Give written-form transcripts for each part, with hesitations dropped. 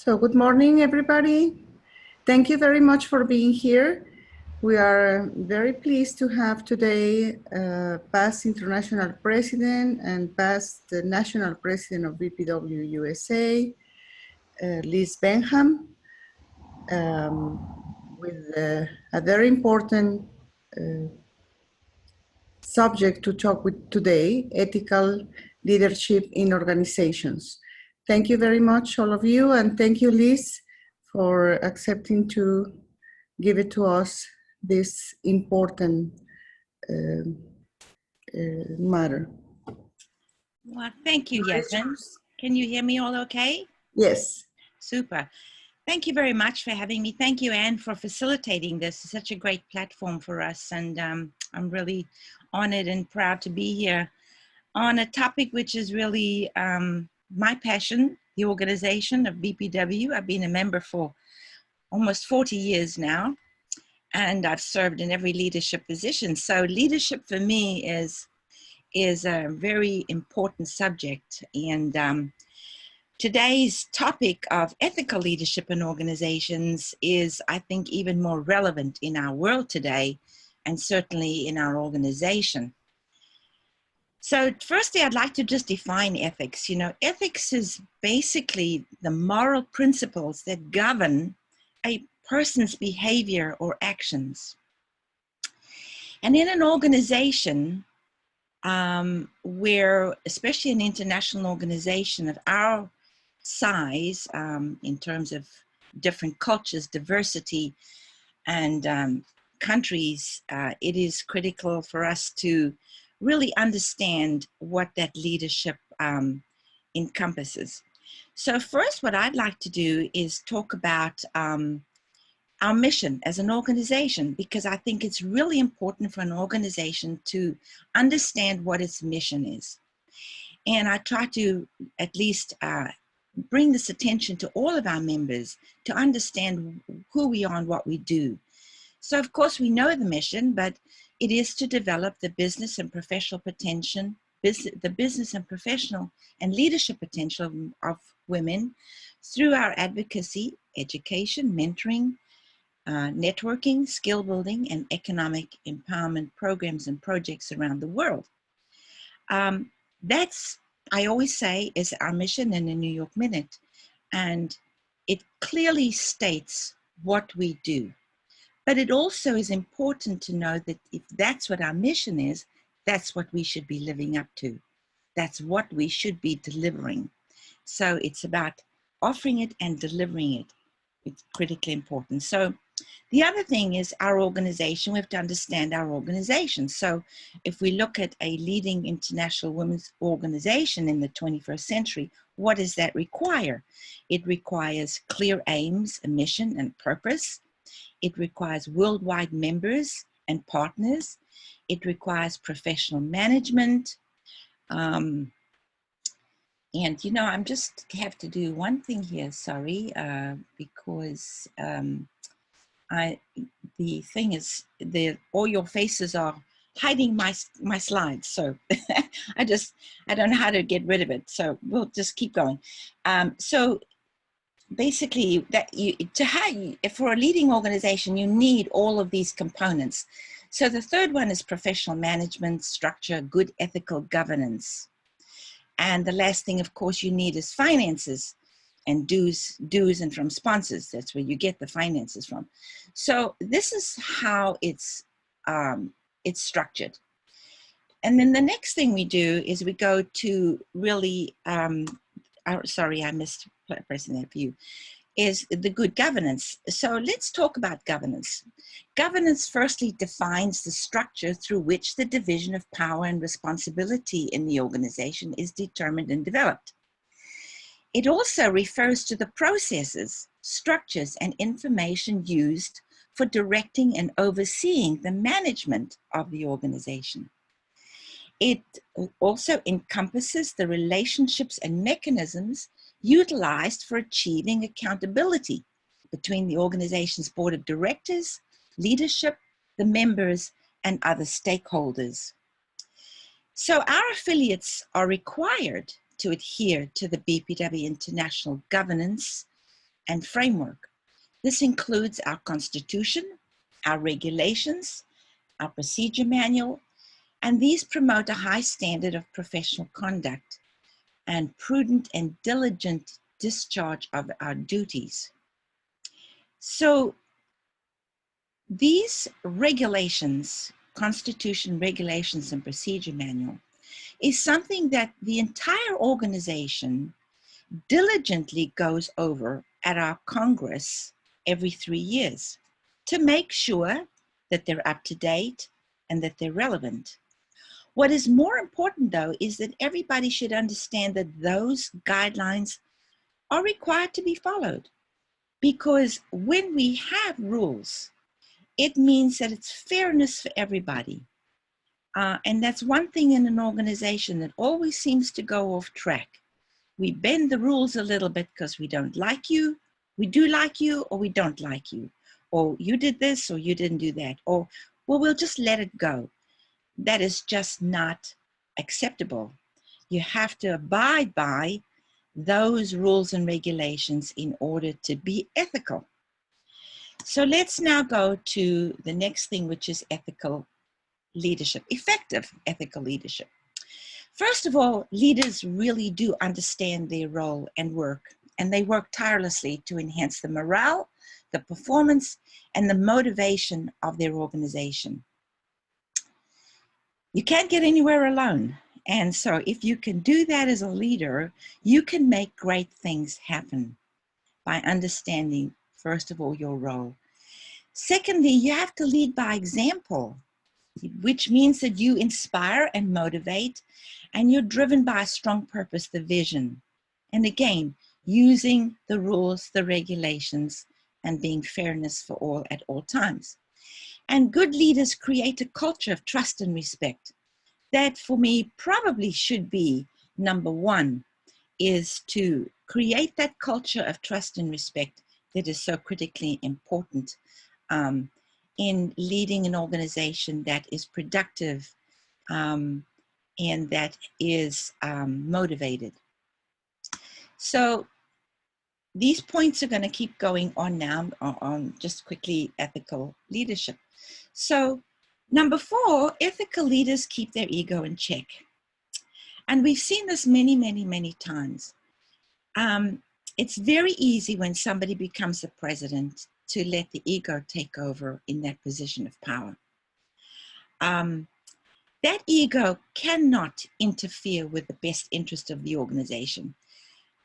So good morning, everybody. Thank you very much for being here. We are very pleased to have today past international president and past national president of BPW USA, Liz Benham, with a very important subject to talk with today, ethical leadership in organizations. Thank you very much, all of you, and thank you, Liz, for accepting to give it to us this important matter. Well, thank you, Yasmin. Can you hear me all okay? Yes. Super. Thank you very much for having me. Thank you, Anne, for facilitating this. It's such a great platform for us, and I'm really honored and proud to be here on a topic which is really my passion, the organization of BPW. I've been a member for almost 40 years now, and I've served in every leadership position. So leadership for me is a very important subject. And today's topic of ethical leadership in organizations is, I think, even more relevant in our world today, and certainly in our organization. So firstly, I'd like to just define ethics. You know, ethics is basically the moral principles that govern a person's behavior or actions. And in an organization, where, especially an international organization of our size, in terms of different cultures, diversity, and countries, it is critical for us to really understand what that leadership encompasses. So first, what I'd like to do is talk about our mission as an organization, because I think it's really important for an organization to understand what its mission is. And I try to at least bring this attention to all of our members to understand who we are and what we do. So of course we know the mission, but it is to develop the business and professional potential, the business and professional and leadership potential of women through our advocacy, education, mentoring, networking, skill building, and economic empowerment programs and projects around the world. That's, I always say, is our mission in the New York Minute. And it clearly states what we do. But it also is important to know that if that's what our mission is, that's what we should be living up to. That's what we should be delivering. So it's about offering it and delivering it. It's critically important. So the other thing is our organization. We have to understand our organization. So if we look at a leading international women's organization in the 21st century, what does that require? It requires clear aims, a mission, and purpose. It requires worldwide members and partners. It requires professional management. And, you know, I'm just have to do one thing here, sorry, because the thing is, all your faces are hiding my slides. So I don't know how to get rid of it. So we'll just keep going. So basically, for a leading organization, you need all of these components. So the third one is professional management, structure, good ethical governance. And the last thing, of course, you need is finances and dues and from sponsors. That's where you get the finances from. So this is how it's structured. And then the next thing we do is we go to really, sorry, I missed pressing that for you, is the good governance. So let's talk about governance. Governance firstly defines the structure through which the division of power and responsibility in the organization is determined and developed. It also refers to the processes, structures, and information used for directing and overseeing the management of the organization. It also encompasses the relationships and mechanisms utilized for achieving accountability between the organization's board of directors, leadership, the members, and other stakeholders. So our affiliates are required to adhere to the BPW International Governance and framework. This includes our constitution, our regulations, our procedure manual, and these promote a high standard of professional conduct and prudent and diligent discharge of our duties. So these regulations, constitution, regulations, and procedure manual, is something that the entire organization diligently goes over at our Congress every 3 years to make sure that they're up to date and that they're relevant. What is more important, though, is that everybody should understand that those guidelines are required to be followed. Because when we have rules, it means that it's fairness for everybody. And that's one thing in an organization that always seems to go off track. We bend the rules a little bit because we don't like you. We do like you, or we don't like you. Or you did this, or you didn't do that. Or, well, we'll just let it go. That is just not acceptable. You have to abide by those rules and regulations in order to be ethical. So let's now go to the next thing, which is ethical leadership, effective ethical leadership. First of all, leaders really do understand their role and work, and they work tirelessly to enhance the morale, the performance, and the motivation of their organization. You can't get anywhere alone. And so if you can do that as a leader, you can make great things happen by understanding, first of all, your role. Secondly, you have to lead by example, which means that you inspire and motivate, and you're driven by a strong purpose, the vision. And again, using the rules, the regulations, and being fairness for all at all times. And good leaders create a culture of trust and respect. That, for me, probably should be number one, is to create that culture of trust and respect that is so critically important in leading an organization that is productive and that is motivated. So these points are going to keep going on now on just quickly ethical leadership. So number 4, ethical leaders keep their ego in check. And we've seen this many, many, many times. It's very easy when somebody becomes the president to let the ego take over in that position of power. That ego cannot interfere with the best interest of the organization.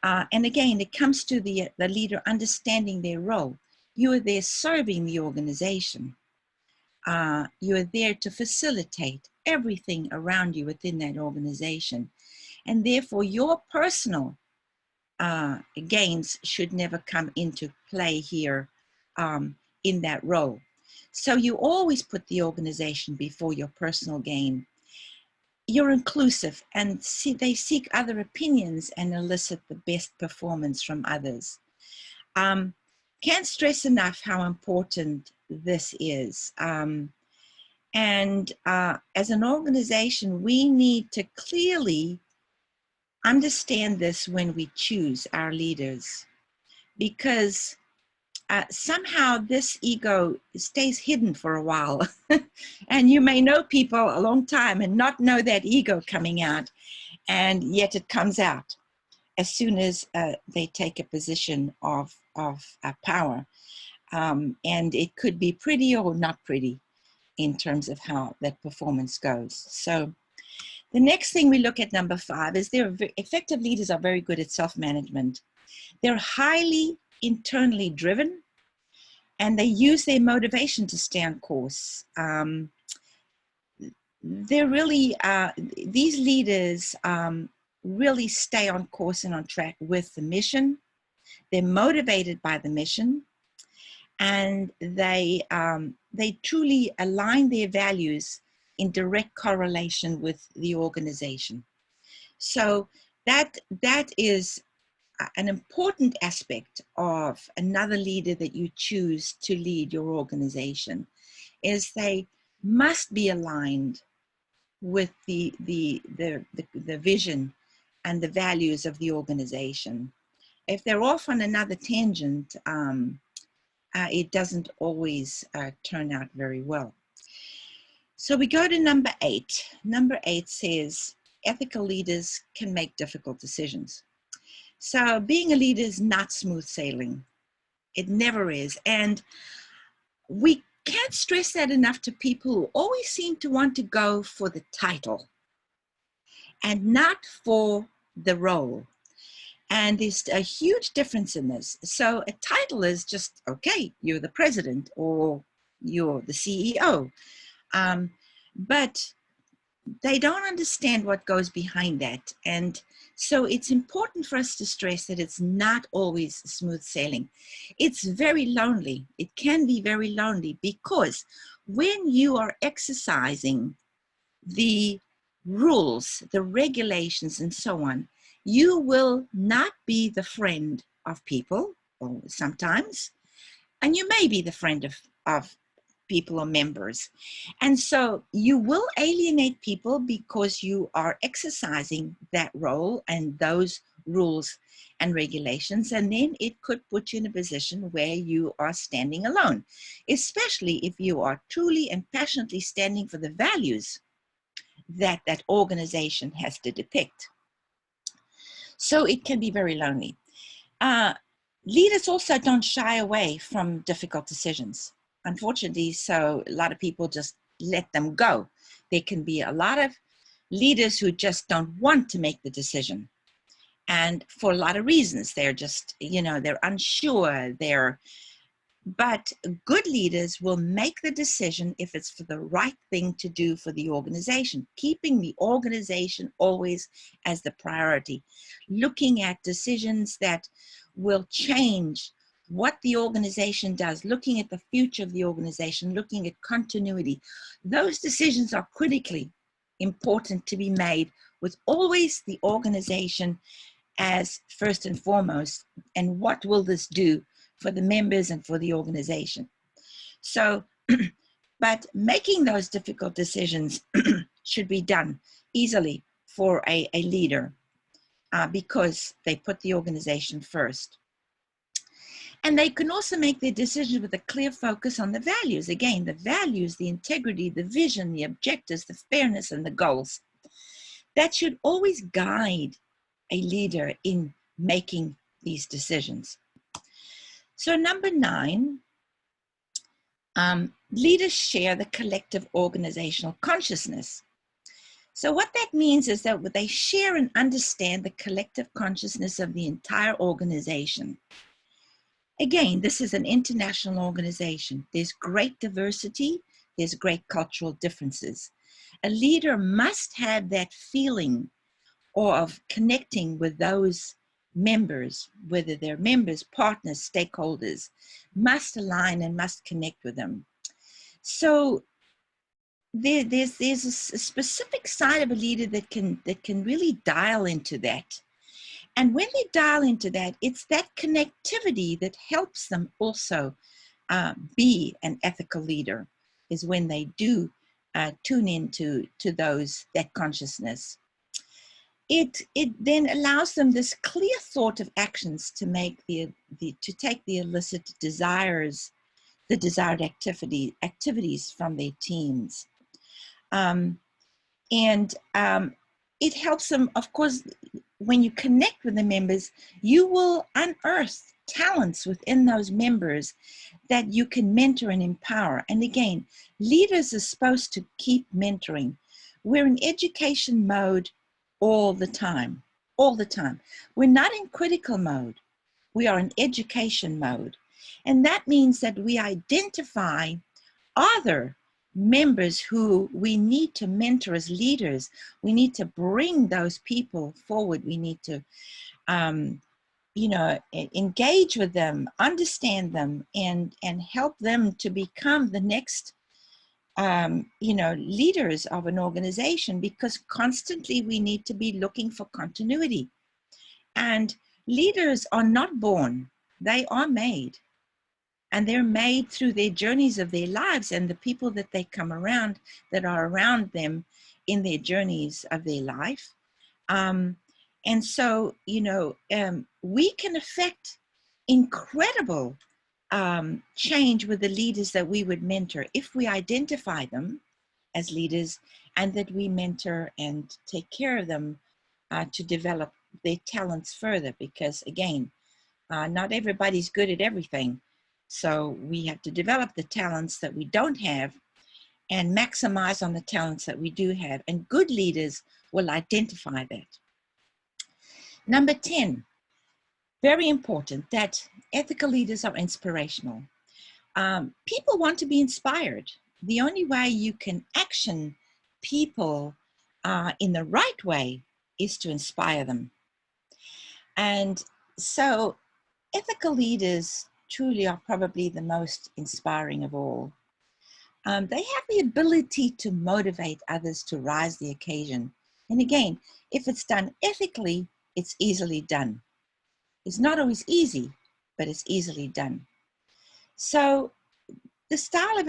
And again, it comes to the leader understanding their role. You are there serving the organization. You are there to facilitate everything around you within that organization. And therefore, your personal gains should never come into play here in that role. So you always put the organization before your personal gain. You're inclusive, and they seek other opinions and elicit the best performance from others. Can't stress enough how important this is. And as an organization, we need to clearly understand this when we choose our leaders, because somehow this ego stays hidden for a while. And you may know people a long time and not know that ego coming out, and yet it comes out as soon as they take a position of power. And it could be pretty or not pretty in terms of how that performance goes. So the next thing we look at, number 5, is effective leaders are very good at self-management. They're highly internally driven, and they use their motivation to stay on course. They're really, these leaders really stay on course and on track with the mission. They're motivated by the mission, and they truly align their values in direct correlation with the organization. So that is an important aspect of another leader that you choose to lead your organization, is they must be aligned with the vision and the values of the organization. if they're off on another tangent, it doesn't always turn out very well. So we go to number 8. Number 8 says ethical leaders can make difficult decisions. So being a leader is not smooth sailing. It never is. And we can't stress that enough to people who always seem to want to go for the title and not for the role. And there's a huge difference in this. So a title is just, okay, you're the president or you're the CEO. But they don't understand what goes behind that. And so it's important for us to stress that it's not always smooth sailing. It's very lonely. It can be very lonely because when you are exercising the rules, the regulations, and so on, you will not be the friend of people, or sometimes, and you may be the friend of people or members. And so you will alienate people because you are exercising that role and those rules and regulations. And then it could put you in a position where you are standing alone, especially if you are truly and passionately standing for the values that that organization has to depict. So it can be very lonely. Leaders also don't shy away from difficult decisions. Unfortunately, so a lot of people just let them go. There can be a lot of leaders who just don't want to make the decision. And for a lot of reasons, they're just, they're unsure, but good leaders will make the decision if it's for the right thing to do for the organization, keeping the organization always as the priority, looking at decisions that will change what the organization does, looking at the future of the organization, looking at continuity. Those decisions are critically important to be made with always the organization as first and foremost, and what will this do for the members and for the organization. So, but making those difficult decisions should be done easily for a leader because they put the organization first. And they can also make their decisions with a clear focus on the values. Again, the values, the integrity, the vision, the objectives, the fairness, and the goals. That should always guide a leader in making these decisions. So number 9, leaders share the collective organizational consciousness. So what that means is that they share and understand the collective consciousness of the entire organization. Again, this is an international organization. There's great diversity. There's great cultural differences. A leader must have that feeling of connecting with those members, whether they're members, partners, stakeholders, must align and must connect with them. So there's a specific side of a leader that can really dial into that. And when they dial into that, it's that connectivity that helps them also be an ethical leader, is when they do tune into that consciousness. It then allows them this clear thought of actions to make to take the illicit desires, the desired activities from their teams. It helps them, of course, when you connect with the members, you will unearth talents within those members that you can mentor and empower. And again, leaders are supposed to keep mentoring. We're in education mode all the time. We're not in critical mode. We are in education mode. And that means that we identify other members who we need to mentor as leaders. We need to bring those people forward. We need to, engage with them, understand them, and help them to become the next leaders of an organization, because constantly we need to be looking for continuity. And leaders are not born, they are made. And they're made through their journeys of their lives and the people that they come around, that are around them in their journeys of their life. And And so, you know, we can affect incredible change with the leaders that we would mentor if we identify them as leaders and that we mentor and take care of them to develop their talents further. Because again, not everybody's good at everything. So we have to develop the talents that we don't have and maximize on the talents that we do have. And good leaders will identify that. Number 10, very important, that ethical leaders are inspirational. People want to be inspired. The only way you can action people in the right way is to inspire them. And so ethical leaders truly are probably the most inspiring of all. They have the ability to motivate others to rise the occasion. And again, if it's done ethically, it's easily done. It's not always easy, but it's easily done. So the style of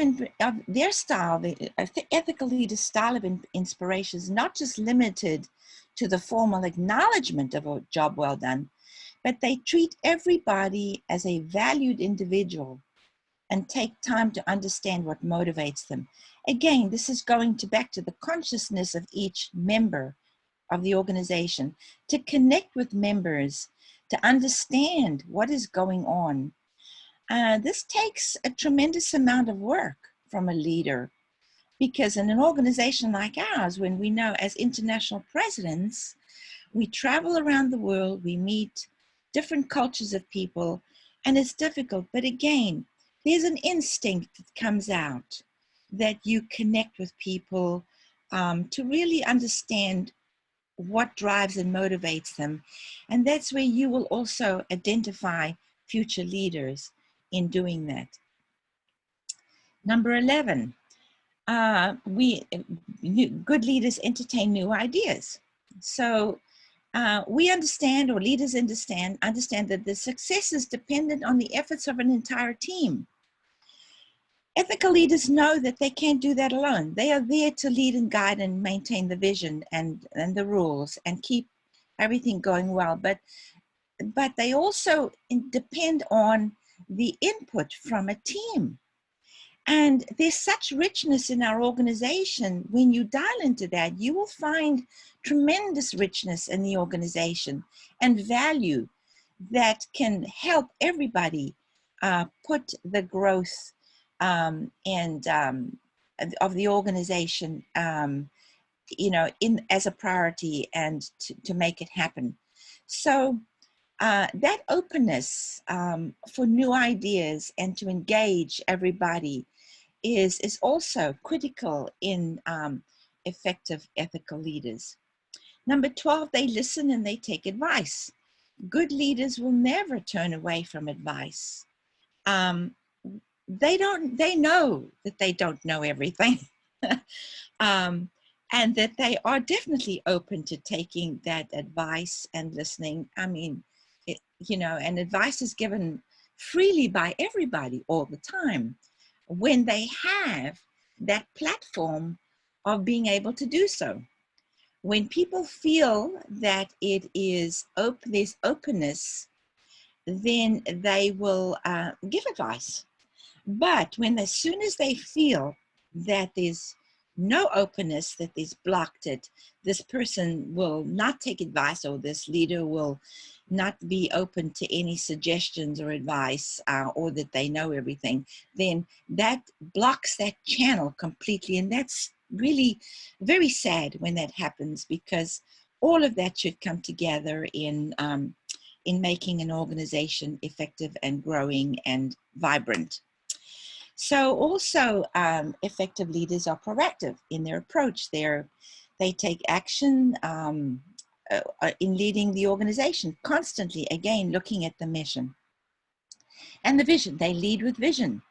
their style, the ethical leader's style of inspiration is not just limited to the formal acknowledgement of a job well done, but they treat everybody as a valued individual and take time to understand what motivates them. Again, this is going back to the consciousness of each member of the organization, to connect with members, to understand what is going on. This takes a tremendous amount of work from a leader, because in an organization like ours, when we know as international presidents, we travel around the world, we meet different cultures of people, and it's difficult. But again, there's an instinct that comes out that you connect with people to really understand what drives and motivates them. And that's where you will also identify future leaders in doing that. Number 11, good leaders entertain new ideas. So we understand, or leaders understand that the success is dependent on the efforts of an entire team. Ethical leaders know that they can't do that alone. They are there to lead and guide and maintain the vision and the rules and keep everything going well. But they also depend on the input from a team. And there's such richness in our organization. When you dial into that, you will find tremendous richness in the organization and value that can help everybody put the growth of the organization, you know, as a priority and to make it happen. So that openness for new ideas and to engage everybody is also critical in effective ethical leaders. Number 12, they listen and they take advice. Good leaders will never turn away from advice. They know that they don't know everything. And that they are definitely open to taking that advice and listening. I mean, you know, and advice is given freely by everybody all the time when they have that platform of being able to do so. When people feel that it is there's openness, then they will give advice. But as soon as they feel that there's no openness, that is blocked, it, this person will not take advice, or this leader will not be open to any suggestions or advice, or that they know everything, then that blocks that channel completely. And that's really very sad when that happens, because all of that should come together in making an organization effective and growing and vibrant. So also effective leaders are proactive in their approach. They take action in leading the organization, constantly, again, looking at the mission and the vision. They lead with vision.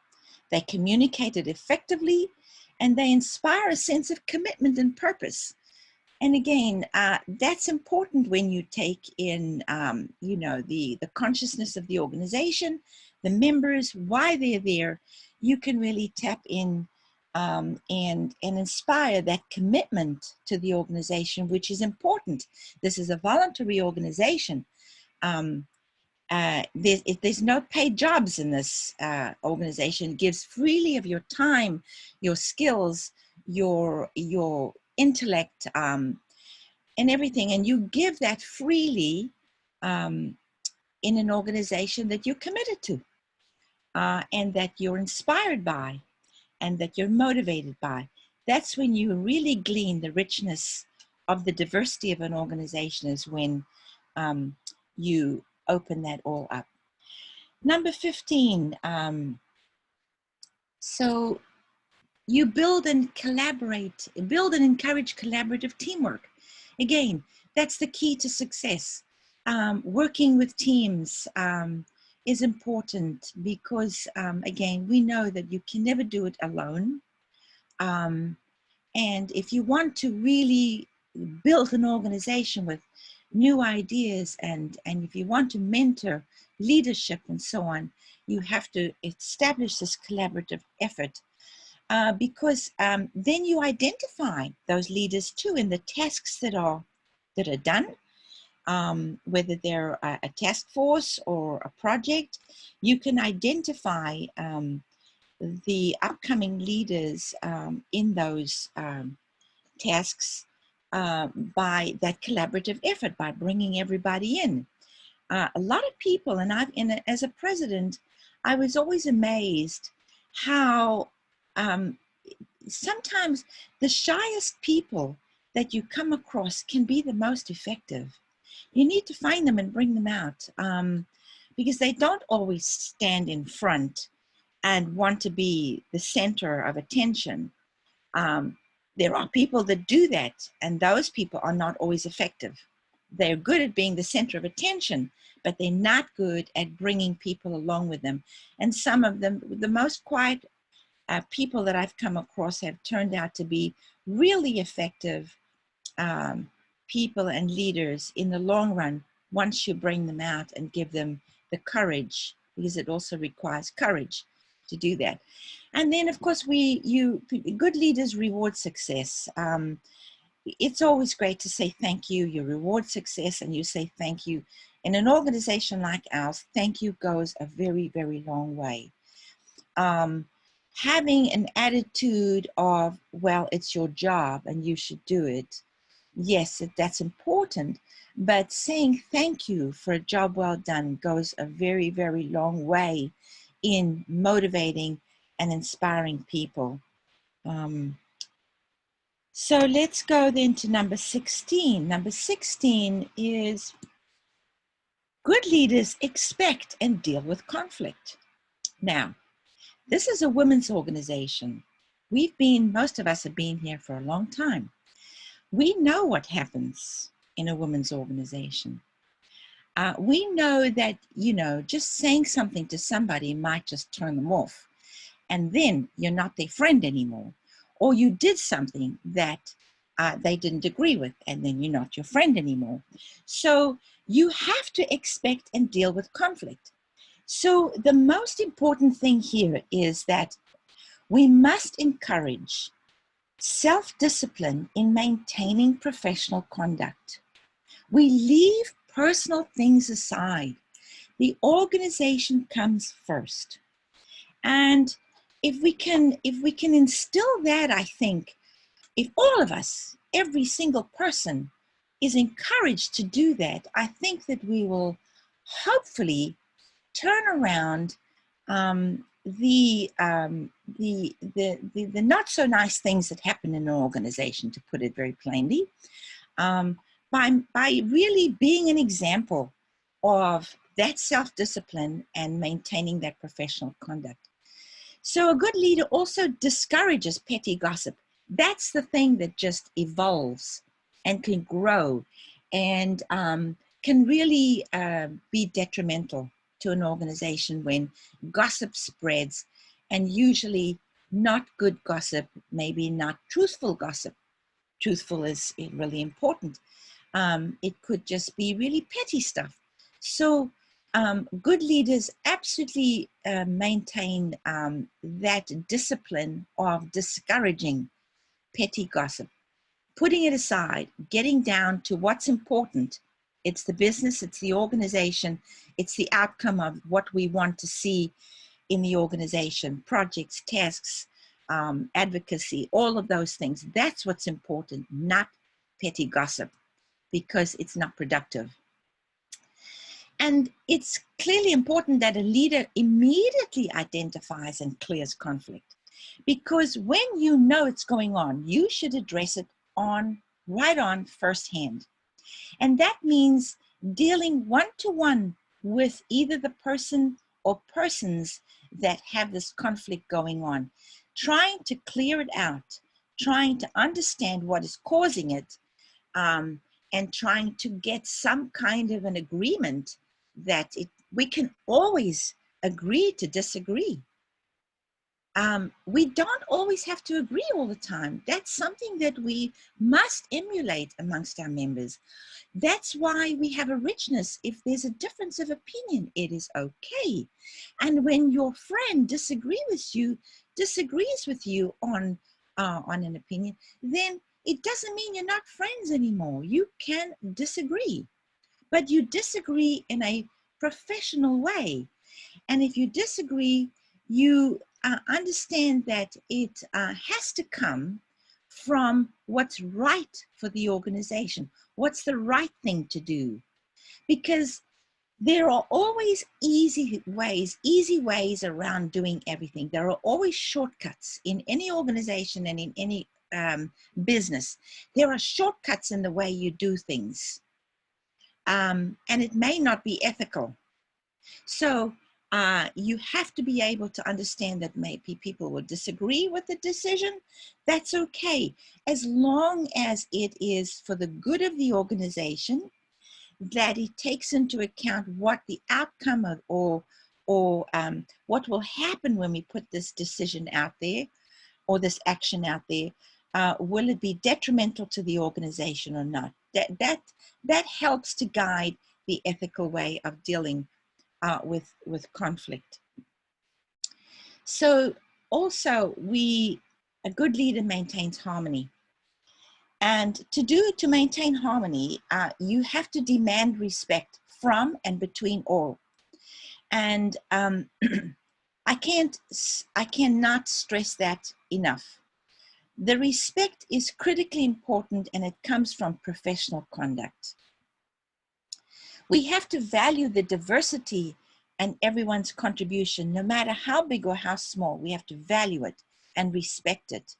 They communicate it effectively, and they inspire a sense of commitment and purpose. And again, that's important when you take in, you know, the consciousness of the organization, the members, why they're there. You can really tap in and inspire that commitment to the organization, which is important. This is a voluntary organization. There's no paid jobs in this organization. It gives freely of your time, your skills, your intellect, and everything, and you give that freely in an organization that you're committed to, and that you're inspired by, and that you're motivated by. That's when you really glean the richness of the diversity of an organization, is when you open that all up. Number 15, so you build and collaborate, build and encourage collaborative teamwork. Again, that's the key to success. Working with teams is important because, again, we know that you can never do it alone. And if you want to really build an organization with new ideas, and if you want to mentor leadership and so on, you have to establish this collaborative effort. Because then you identify those leaders too in the tasks that are done, whether they're a task force or a project. You can identify the upcoming leaders in those tasks by that collaborative effort, by bringing everybody in. A lot of people, and as a president, I was always amazed how sometimes the shyest people that you come across can be the most effective. You need to find them and bring them out, because they don't always stand in front and want to be the center of attention. There are people that do that, and those people are not always effective. They're good at being the center of attention, but they're not good at bringing people along with them. And some of them, the most quiet people that I've come across, have turned out to be really effective people and leaders in the long run, once you bring them out and give them the courage, because it also requires courage to do that. And then, of course, good leaders reward success. It's always great to say thank you. You reward success and you say thank you. In an organization like ours, thank you goes a very, very long way. Having an attitude of, well, it's your job and you should do it. Yes, that's important, but saying thank you for a job well done goes a very, very long way in motivating and inspiring people. So let's go then to number 16. Number 16 is good leaders expect and deal with conflict. Now, this is a women's organization. Most of us have been here for a long time. We know what happens in a women's organization. We know that, just saying something to somebody might just turn them off. And then you're not their friend anymore. Or you did something that they didn't agree with, and then you're not your friend anymore. So you have to expect and deal with conflict. So the most important thing here is that we must encourage self-discipline in maintaining professional conduct. We leave personal things aside. The organization comes first. And if we can instill that, I think, if all of us, every single person, is encouraged to do that, I think that we will hopefully turn around the not so nice things that happen in an organization, to put it very plainly, by really being an example of that self-discipline and maintaining that professional conduct. So a good leader also discourages petty gossip. That's the thing that just evolves and can grow and can really be detrimental to an organization when gossip spreads, and usually not good gossip, maybe not truthful gossip. Truthful is really important. It could just be really petty stuff. So Good leaders absolutely maintain that discipline of discouraging petty gossip, putting it aside, getting down to what's important. It's the business, it's the organization, it's the outcome of what we want to see in the organization, projects, tasks, advocacy, all of those things. That's what's important, not petty gossip, because it's not productive. And it's clearly important that a leader immediately identifies and clears conflict, because when you know it's going on, you should address it right on firsthand. And that means dealing one-to-one with either the person or persons that have this conflict going on, trying to clear it out, trying to understand what is causing it, and trying to get some kind of an agreement that we can always agree to disagree. We don't always have to agree all the time. That's something that we must emulate amongst our members. That's why we have a richness. If there's a difference of opinion, it is okay. And when your friend disagrees with you on an opinion, then it doesn't mean you're not friends anymore. You can disagree, but you disagree in a professional way. And if you disagree, you understand that it has to come from what's right for the organization, what's the right thing to do. Because there are always easy ways around doing everything. There are always shortcuts in any organization and in any business. There are shortcuts in the way you do things. And it may not be ethical. So you have to be able to understand that maybe people will disagree with the decision. That's okay, as long as it is for the good of the organization, that it takes into account what the outcome of or what will happen when we put this decision out there or this action out there. Will it be detrimental to the organization or not? That helps to guide the ethical way of dealing with conflict. So also, a good leader maintains harmony. And to maintain harmony, you have to demand respect from and between all. And I cannot stress that enough. The respect is critically important, and it comes from professional conduct. We have to value the diversity and everyone's contribution, no matter how big or how small. We have to value it and respect it.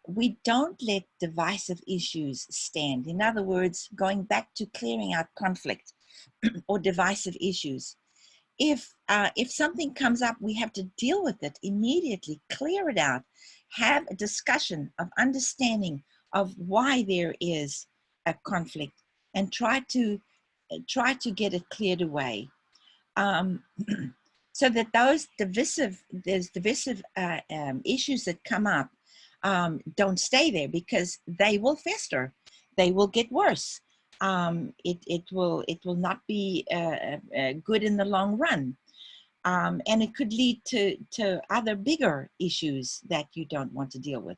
We don't let divisive issues stand. In other words, going back to clearing out conflict or divisive issues. If something comes up, we have to deal with it immediately, clear it out, have a discussion of understanding of why there is a conflict, and try to get it cleared away, so that those divisive issues that come up don't stay there, because they will fester, they will get worse. It will not be good in the long run, and it could lead to other bigger issues that you don't want to deal with.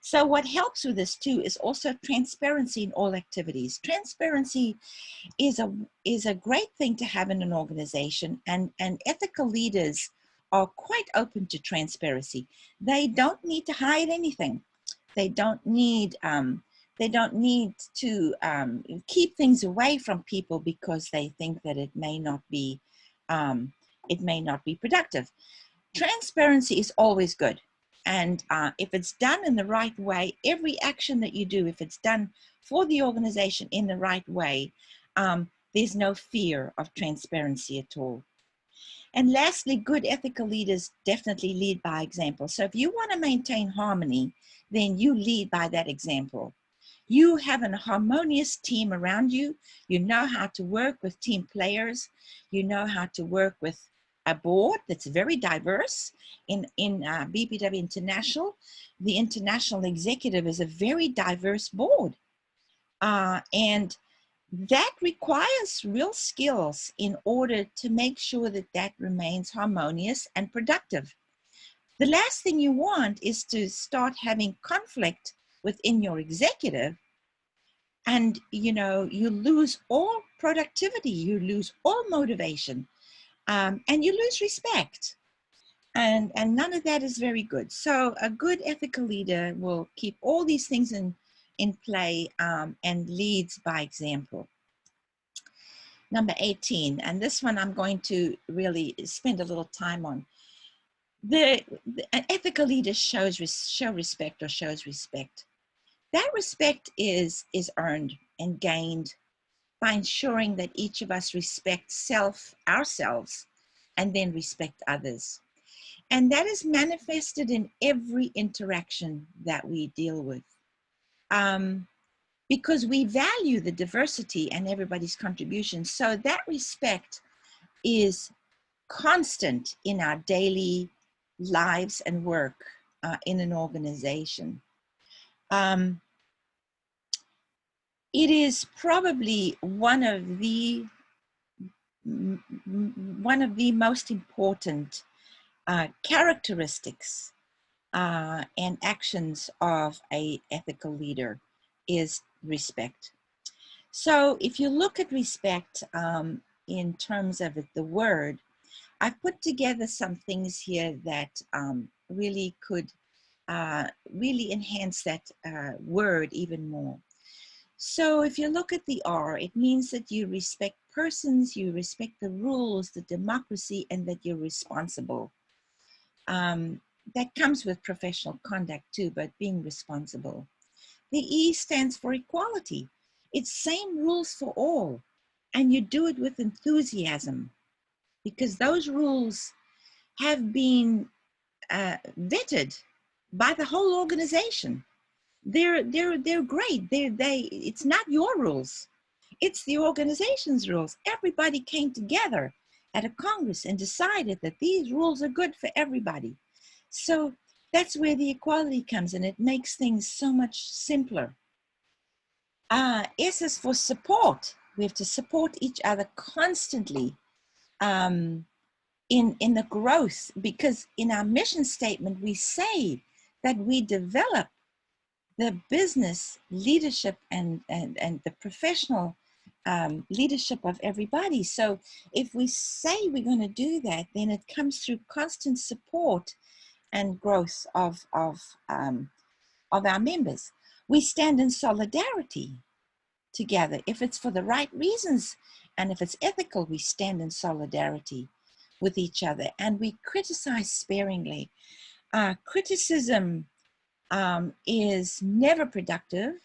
So what helps with this too is also transparency in all activities. Transparency is a great thing to have in an organization, and ethical leaders are quite open to transparency. They don't need to hide anything. They don't need to keep things away from people because they think that it may not be productive. Transparency is always good. And if it's done in the right way, every action that you do, if it's done for the organization in the right way, there's no fear of transparency at all. And lastly, good ethical leaders definitely lead by example. So if you want to maintain harmony, then you lead by that example. You have a harmonious team around you. You know how to work with team players. You know how to work with a board that's very diverse. In BPW International, the international executive is a very diverse board. And that requires real skills in order to make sure that that remains harmonious and productive. The last thing you want is to start having conflict within your executive, and you lose all productivity, you lose all motivation, and you lose respect. And none of that is very good. So a good ethical leader will keep all these things in play, and leads by example. Number 18, and this one I'm going to really spend a little time on. An ethical leader shows respect, or shows respect. That respect is earned and gained by ensuring that each of us respects ourselves, and then respect others. And that is manifested in every interaction that we deal with. Because we value the diversity and everybody's contribution. So that respect is constant in our daily lives and work in an organization. It is probably one of the most important characteristics and actions of an ethical leader is respect. So if you look at respect in terms of the word, I've put together some things here that really could really enhance that word even more. So if you look at the R, it means that you respect persons, you respect the rules, the democracy, and that you're responsible. That comes with professional conduct too, but being responsible. The E stands for equality. It's same rules for all, and you do it with enthusiasm, because those rules have been vetted by the whole organization. They're great. It's not your rules. It's the organization's rules. Everybody came together at a Congress and decided that these rules are good for everybody. So that's where the equality comes in. It makes things so much simpler. S is for support. We have to support each other constantly in the growth, because in our mission statement, we say that we develop the business leadership and the professional leadership of everybody. So if we say we're going to do that, then it comes through constant support and growth of our members. We stand in solidarity together. If it's for the right reasons and if it's ethical, we stand in solidarity with each other, and we criticize sparingly. Criticism is never productive,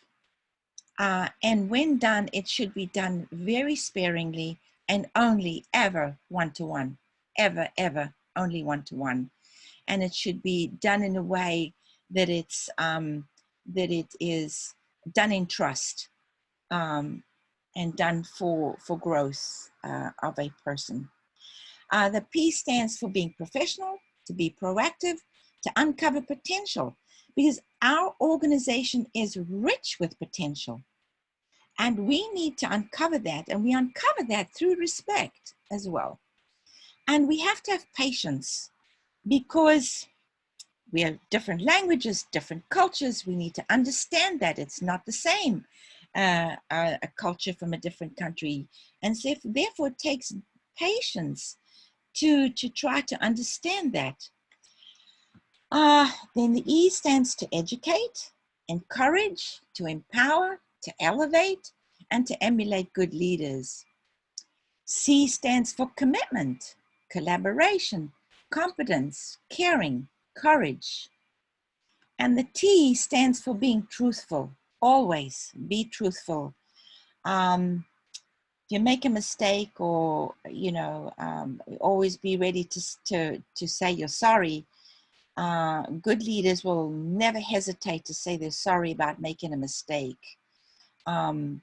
and when done, it should be done very sparingly and only ever one-to-one, ever only one-to-one. And it should be done in a way that it is done in trust, and done for growth of a person. The P stands for being professional, to be proactive, to uncover potential, because our organization is rich with potential, and we need to uncover that, and we uncover that through respect as well. And we have to have patience, because we have different languages, different cultures. We need to understand that it's not the same, a culture from a different country. And so therefore it takes patience to try to understand that. Then the E stands to educate, encourage, to empower, to elevate, and to emulate good leaders. C stands for commitment, collaboration, competence, caring, courage. And the T stands for being truthful. Always be truthful. If you make a mistake, or always be ready to say you're sorry. Good leaders will never hesitate to say they're sorry about making a mistake. And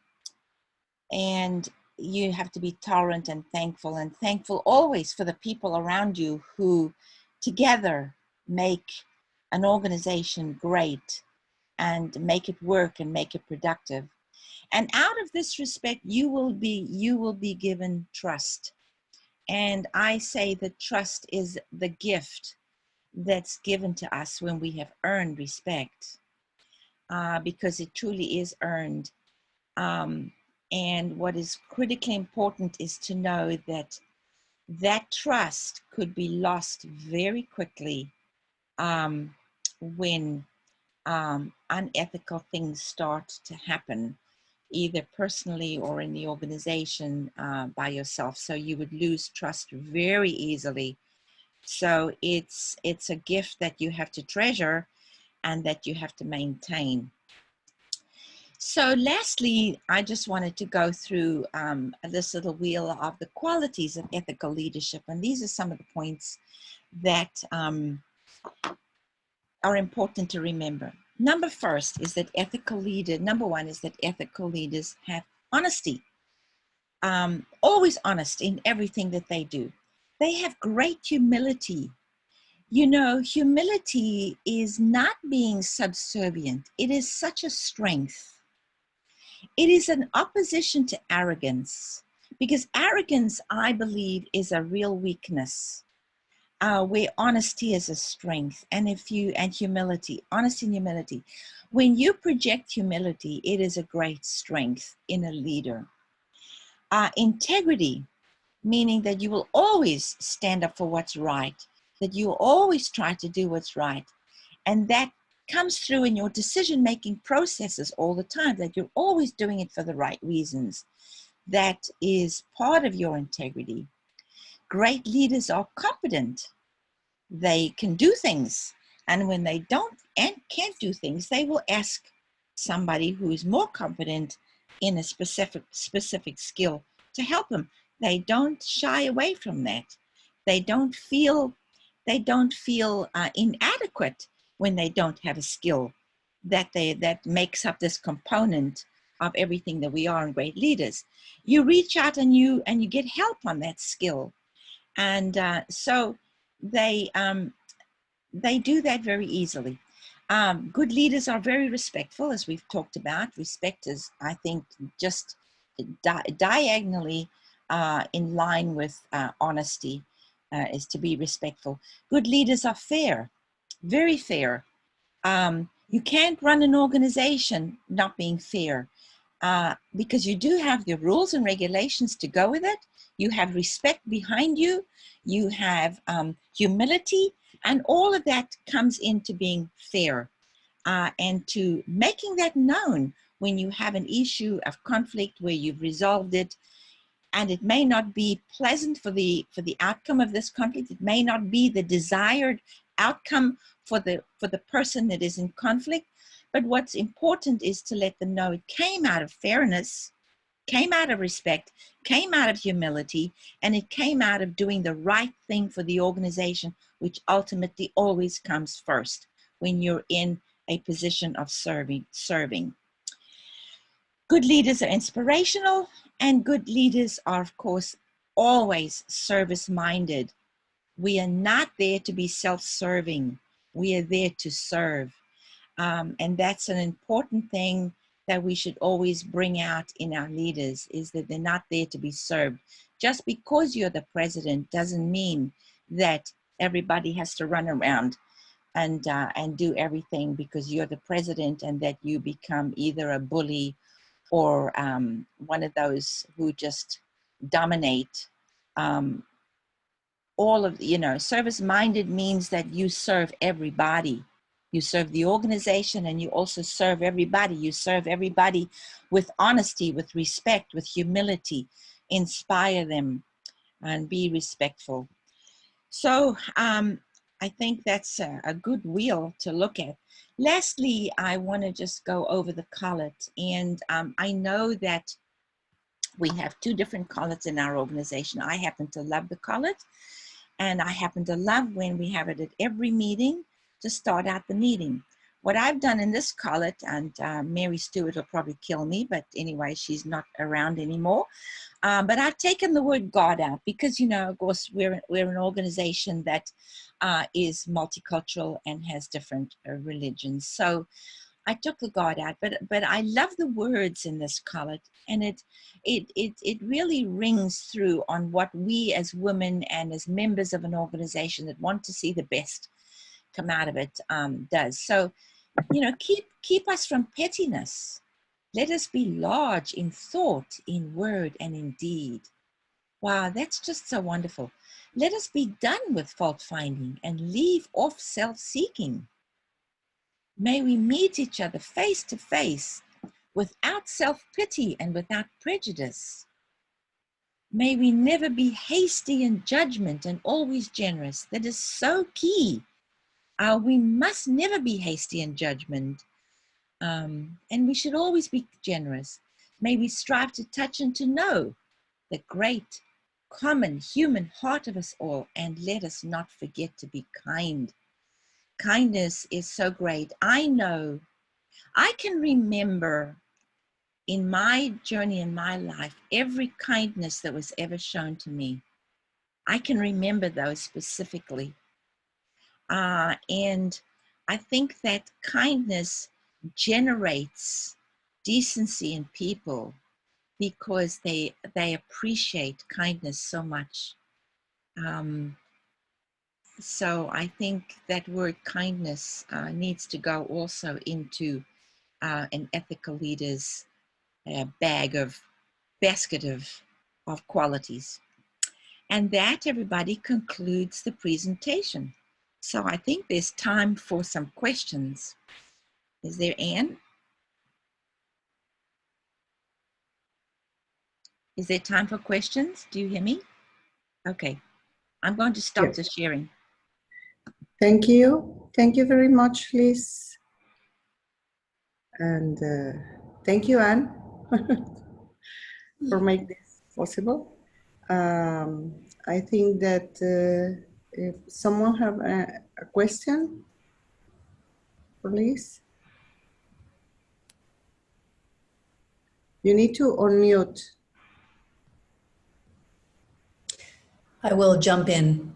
you have to be tolerant and thankful always for the people around you who together make an organization great and make it work and make it productive. And out of this respect, you will be given trust. And I say that trust is the gift that's given to us when we have earned respect, because it truly is earned. And what is critically important is to know that that trust could be lost very quickly when unethical things start to happen, either personally or in the organization by yourself. So you would lose trust very easily. So it's a gift that you have to treasure and that you have to maintain. So lastly, I just wanted to go through this little wheel of the qualities of ethical leadership. And these are some of the points that are important to remember. Number one is that ethical leaders have honesty, always honest in everything that they do. They have great humility. You know, humility is not being subservient. It is such a strength. It is an opposition to arrogance, because arrogance, I believe, is a real weakness. Where honesty is a strength, and humility, honesty and humility. When you project humility, it is a great strength in a leader. Integrity, meaning that you will always stand up for what's right, that you always try to do what's right, and that comes through in your decision-making processes all the time, that you're always doing it for the right reasons. That is part of your integrity. Great leaders are competent. They can do things, and when they don't and can't do things, they will ask somebody who is more competent in a specific skill to help them. They don't shy away from that. They don't feel inadequate when they don't have a skill that makes up this component of everything that we are in great leaders. You reach out and you get help on that skill, and so they do that very easily. Good leaders are very respectful, as we've talked about. Respect is, I think, just diagonally in line with honesty, is to be respectful. Good leaders are fair, very fair. You can't run an organization not being fair, because you do have the rules and regulations to go with it. You have respect behind you. You have humility, and all of that comes into being fair, and to making that known when you have an issue of conflict where you've resolved it, and it may not be pleasant for the outcome of this conflict. It may not be the desired outcome for the person that is in conflict. But what's important is to let them know it came out of fairness, came out of respect, came out of humility, and it came out of doing the right thing for the organization, which ultimately always comes first when you're in a position of serving. Good leaders are inspirational, and good leaders are, of course, always service-minded. We are not there to be self-serving. We are there to serve. And that's an important thing that we should always bring out in our leaders, is that they're not there to be served. Just because you're the president doesn't mean that everybody has to run around and do everything because you're the president, and that you become either a bully or one of those who just dominate. Service-minded means that you serve everybody. You serve the organization, and you also serve everybody. You serve everybody with honesty, with respect, with humility. Inspire them and be respectful. So I think that's a good wheel to look at. Lastly, I want to just go over the college. And I know that we have two different colleges in our organization. I happen to love the college, and I happen to love when we have it at every meeting to start out the meeting. What I've done in this college, and Mary Stewart will probably kill me, but anyway, she's not around anymore. But I've taken the word God out because, of course, we're an organization that is multicultural and has different religions. So I took the God out, but I love the words in this, Colette, and it really rings through on what we as women and as members of an organization that want to see the best come out of it does. So, keep us from pettiness. Let us be large in thought, in word, and in deed. Wow, that's just so wonderful. Let us be done with fault finding and leave off self-seeking. May we meet each other face to face without self-pity and without prejudice. May we never be hasty in judgment and always generous. That is so key. We must never be hasty in judgment, and we should always be generous. May we strive to touch and to know the great, common human heart of us all, and let us not forget to be kind. Kindness is so great. I can remember in my journey in my life, every kindness that was ever shown to me. I can remember those specifically. And I think that kindness generates decency in people because they appreciate kindness so much. So I think that word kindness needs to go also into an ethical leader's basket of qualities. And that, everybody, concludes the presentation. So I think there's time for some questions. Is there, Anne? Is there time for questions? Do you hear me? Okay. I'm going to stop the sharing. Thank you. Thank you very much, Liz. And thank you, Anne, for making this possible. I think that if someone have a question for Liz, you need to unmute. I will jump in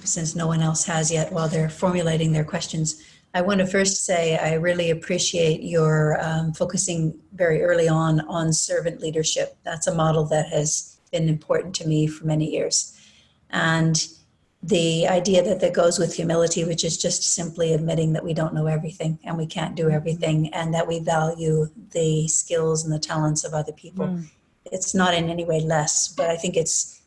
since no one else has yet while they're formulating their questions. I want to first say I really appreciate your focusing very early on servant leadership. That's a model that has been important to me for many years. And the idea that goes with humility, which is just simply admitting that we don't know everything and we can't do everything, and that we value the skills and the talents of other people. It's not in any way less, but I think it's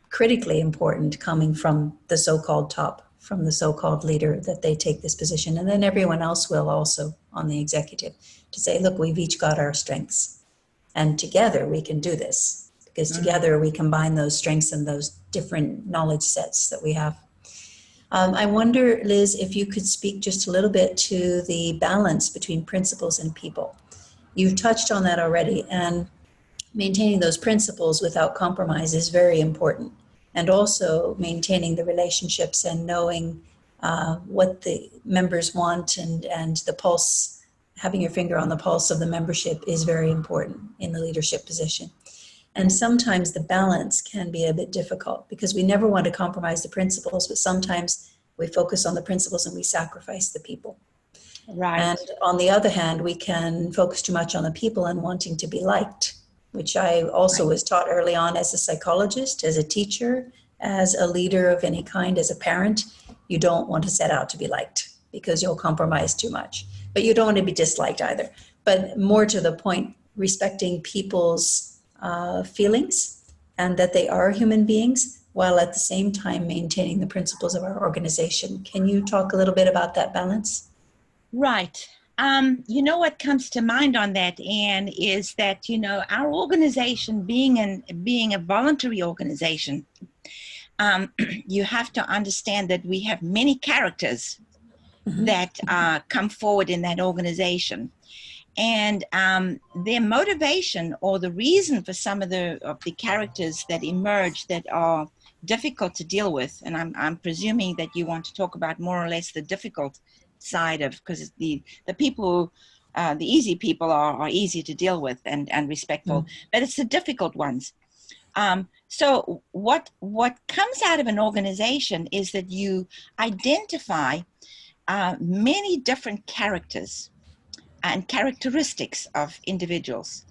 critically important coming from the so-called top, from the so-called leader, that they take this position. And then everyone else will also on the executive to say, look, we've each got our strengths and together we can do this. Because together we combine those strengths and those different knowledge sets that we have. I wonder, Liz, if you could speak just a little bit to the balance between principles and people. You've touched on that already, and maintaining those principles without compromise is very important. And also maintaining the relationships and knowing what the members want and the pulse, having your finger on the pulse of the membership is very important in the leadership position. And sometimes the balance can be a bit difficult because we never want to compromise the principles, but sometimes we focus on the principles and we sacrifice the people. Right. And on the other hand, we can focus too much on the people and wanting to be liked, which I also was taught early on as a psychologist, as a teacher, as a leader of any kind, as a parent. You don't want to set out to be liked because you'll compromise too much, but you don't want to be disliked either. But more to the point, respecting people's feelings and that they are human beings while at the same time maintaining the principles of our organization. Can you talk a little bit about that balance? Right. You know what comes to mind on that, Anne, is that, our organization being a voluntary organization, you have to understand that we have many characters that come forward in that organization. And their motivation or the reason for some of the characters that emerge that are difficult to deal with, and I'm presuming that you want to talk about more or less the difficult side of, because the people, the easy people are easy to deal with and respectful, but it's the difficult ones. So what comes out of an organization is that you identify many different characters and characteristics of individuals.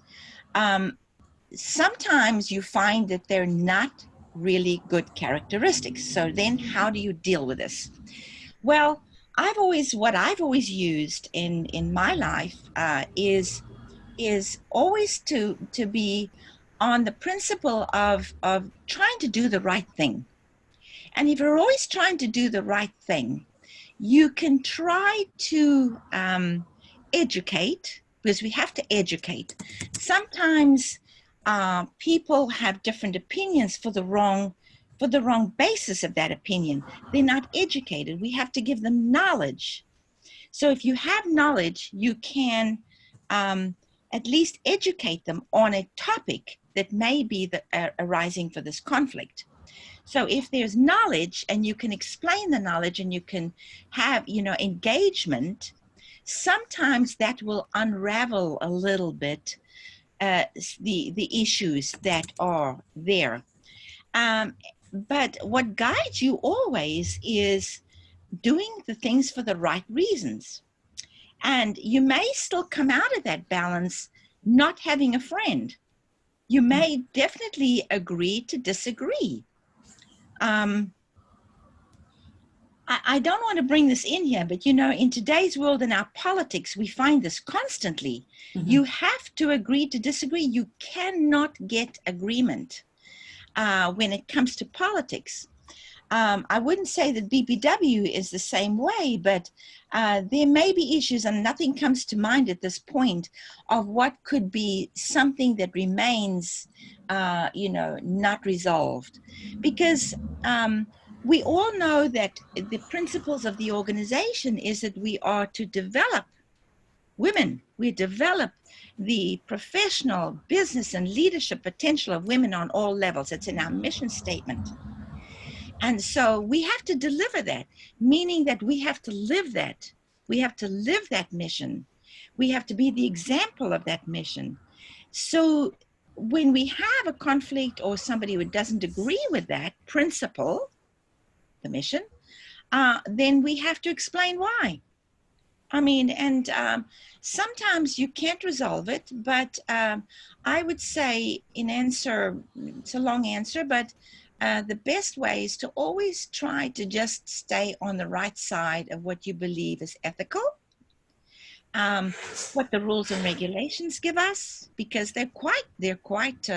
Sometimes you find that they're not really good characteristics. So then how do you deal with this? Well, what I've always used in my life is always to be on the principle of trying to do the right thing. And if you're always trying to do the right thing, you can try to educate, because we have to educate. Sometimes people have different opinions for the wrong basis of that opinion. They're not educated. We have to give them knowledge. So if you have knowledge, you can at least educate them on a topic that may be arising for this conflict. So if there's knowledge and you can explain the knowledge and you can have, engagement, sometimes that will unravel a little bit the issues that are there. But what guides you always is doing the things for the right reasons. And you may still come out of that balance not having a friend. You may definitely agree to disagree. I don't want to bring this in here, but in today's world, in our politics, we find this constantly. Mm-hmm. You have to agree to disagree. You cannot get agreement when it comes to politics. I wouldn't say that BBW is the same way, but there may be issues, and nothing comes to mind at this point, of what could be something that remains, not resolved. Because we all know that the principles of the organization is that we are to develop women. We develop the professional, business, and leadership potential of women on all levels. It's in our mission statement. And so we have to deliver that, meaning that we have to live that. We have to live that mission. We have to be the example of that mission. So when we have a conflict or somebody who doesn't agree with that principle, the mission, then we have to explain why. I mean, and sometimes you can't resolve it, but I would say in answer, it's a long answer, but the best way is to always try to just stay on the right side of what you believe is ethical, what the rules and regulations give us, because they're quite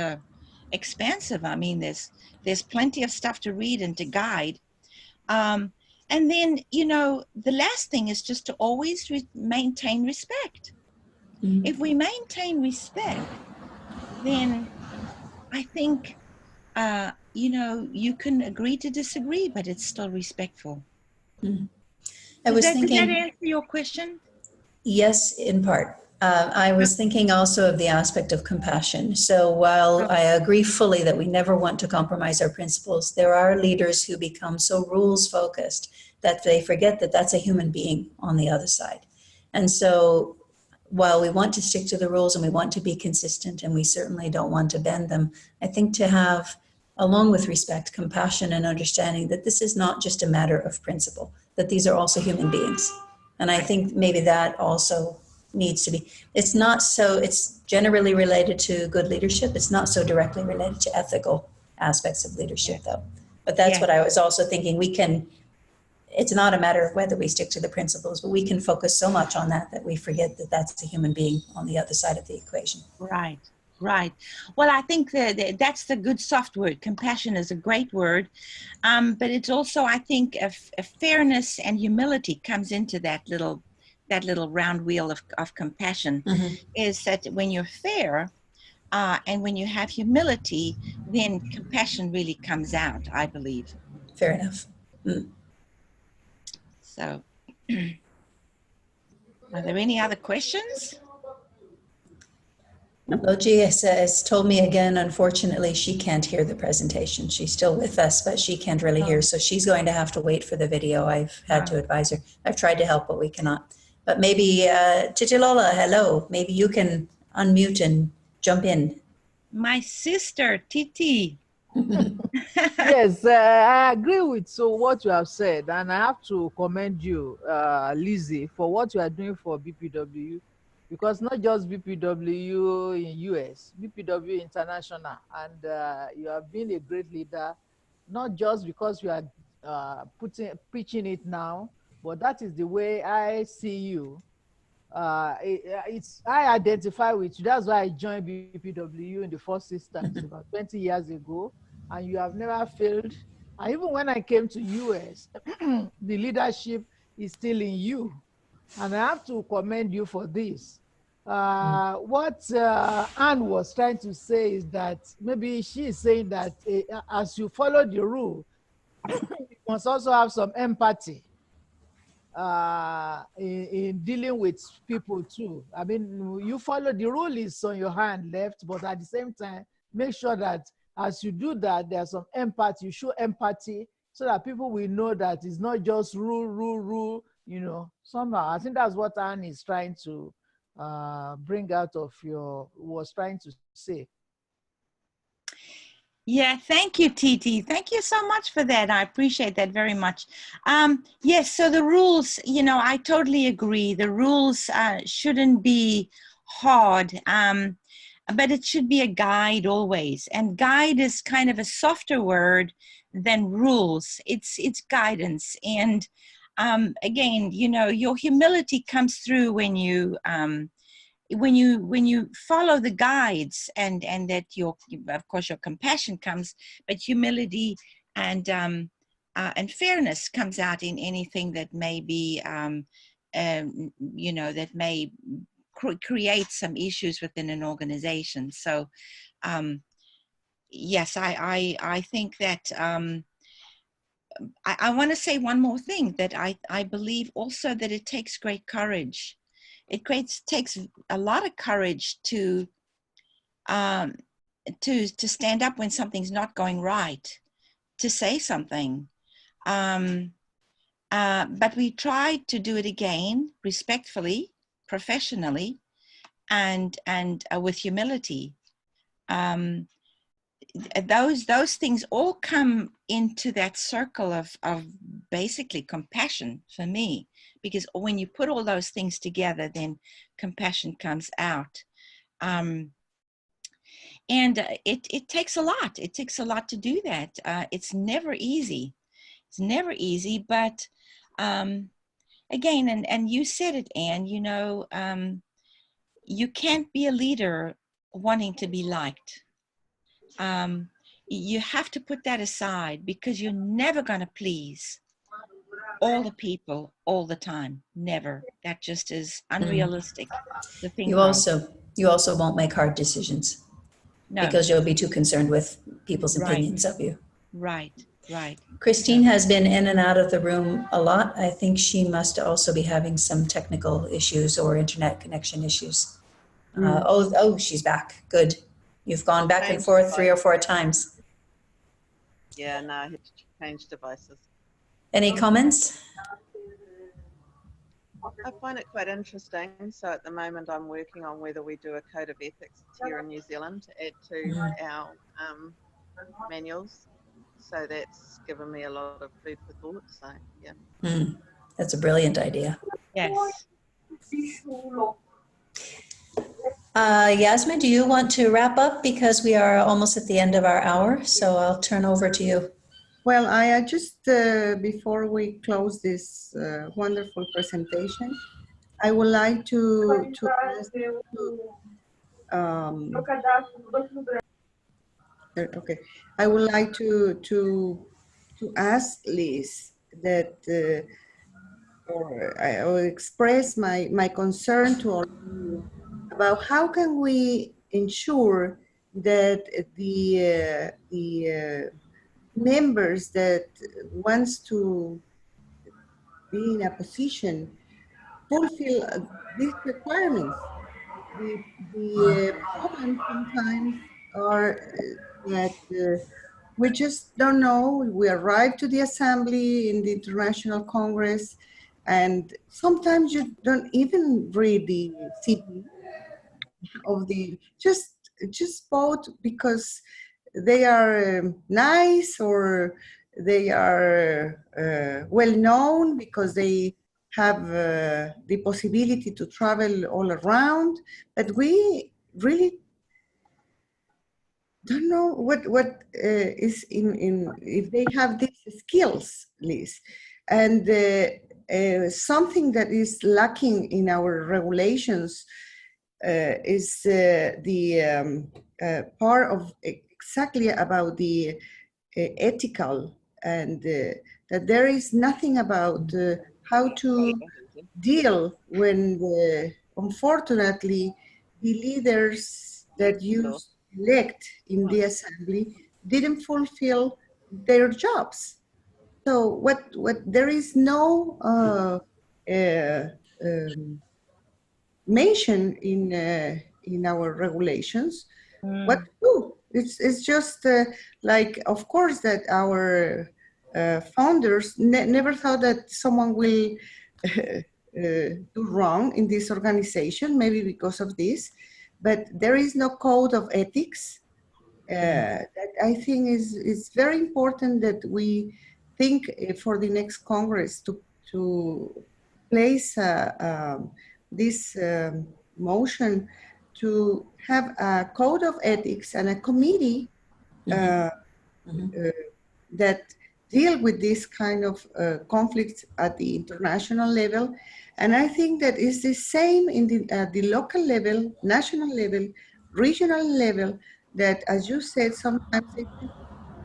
expansive. I mean, there's plenty of stuff to read and to guide. And then, the last thing is just to always maintain respect. Mm-hmm. If we maintain respect, then I think, you can agree to disagree, but it's still respectful. Mm-hmm. Does that answer your question? Yes, in part. I was thinking also of the aspect of compassion. So while I agree fully that we never want to compromise our principles, there are leaders who become so rules focused that they forget that that's a human being on the other side. And so while we want to stick to the rules and we want to be consistent and we certainly don't want to bend them, I think to have, along with respect, compassion and understanding that this is not just a matter of principle, that these are also human beings. And I think maybe that also needs to be, it's generally related to good leadership. It's not so directly related to ethical aspects of leadership though. But that's what I was also thinking. It's not a matter of whether we stick to the principles, but we can focus so much on that we forget that that's a human being on the other side of the equation. Right. Well, I think that's the good soft word. Compassion is a great word. But it's also, I think, a fairness and humility comes into that little round wheel of compassion. Mm-hmm. Is that when you're fair and when you have humility, then compassion really comes out, I believe. Fair enough. Mm. So, are there any other questions? Logie has told me again, unfortunately, she can't hear the presentation. She's still with us, but she can't really hear. So she's going to have to wait for the video. I've had to advise her. I've tried to help, but we cannot. But maybe, Titilola, hello. Maybe you can unmute and jump in. My sister, Titi. Yes, I agree with what you have said, and I have to commend you, Lizzie, for what you are doing for BPW. because not just BPW in US, BPW International, and you have been a great leader, not just because you are preaching it now, but that is the way I see you. I identify with you. That's why I joined BPW in the first instance about 20 years ago, and you have never failed. And even when I came to US, the leadership is still in you, and I have to commend you for this. What Anne was trying to say is that maybe she is saying that as you follow the rule, you must also have some empathy in dealing with people too. I mean, you follow the rule is on your hand left, but at the same time, make sure that as you do that, there's some empathy. You show empathy so that people will know that it's not just rule, you know, somehow. I think that's what Anne is trying to bring out of was trying to say. Yeah, thank you, Titi. Thank you so much for that. I appreciate that very much. Yes, so the rules, you know, I totally agree. The rules shouldn't be hard, but it should be a guide always. And guide is kind of a softer word than rules. It's guidance. And again, you know, your humility comes through when you follow the guides, and that of course your compassion comes, but humility and fairness comes out in anything that may be you know, that may create some issues within an organization. So yes, I think that I want to say one more thing, that I believe also that it takes great courage. It takes a lot of courage to stand up when something's not going right, to say something. But we tried to do it again, respectfully, professionally, and with humility. Those things all come into that circle of basically compassion for me, because when you put all those things together, then compassion comes out. And it takes a lot. It takes a lot to do that. It's never easy. It's never easy, but again, and you said it, Anne, you know, you can't be a leader wanting to be liked. You have to put that aside, because you're never going to please all the people all the time. Never. That just is unrealistic to think You also won't make hard decisions. No. Because you'll be too concerned with people's opinions of you. Right. Christine has been in and out of the room a lot. I think she must also be having some technical issues or internet connection issues. Oh, she's back. Good. You've gone back and forth 3 or 4 times. Yeah, no, I had to change devices. Any comments? I find it quite interesting. So at the moment, I'm working on whether we do a code of ethics here in New Zealand to add to our manuals. So that's given me a lot of food for thought. So yeah. That's a brilliant idea. Yes. Yasmin, do you want to wrap up, because we are almost at the end of our hour? So I'll turn over to you. Well, I just, before we close this wonderful presentation, I would like to ask okay. I would like to ask Liz that, or I will express my concern to all of you about how can we ensure that the members that wants to be in a position fulfill these requirements. The problem sometimes are that we just don't know. We arrive to the assembly in the International Congress, and sometimes you don't even read the CV of the, just vote because they are nice, or they are well known because they have the possibility to travel all around, but we really don't know what is in if they have these skills, Liz. And something that is lacking in our regulations is the part of exactly about the ethical, and that there is nothing about how to deal when unfortunately the leaders that you elect in the assembly didn't fulfill their jobs. So what there is no mention in our regulations what to do. It's just like, of course, that our founders never thought that someone will do wrong in this organization, maybe because of this, but there is no code of ethics. That I think is very important that we think for the next Congress to place this motion to have a code of ethics and a committee that deal with this kind of conflicts at the international level. And I think that is the same in the local level, national level, regional level, that, as you said, sometimes they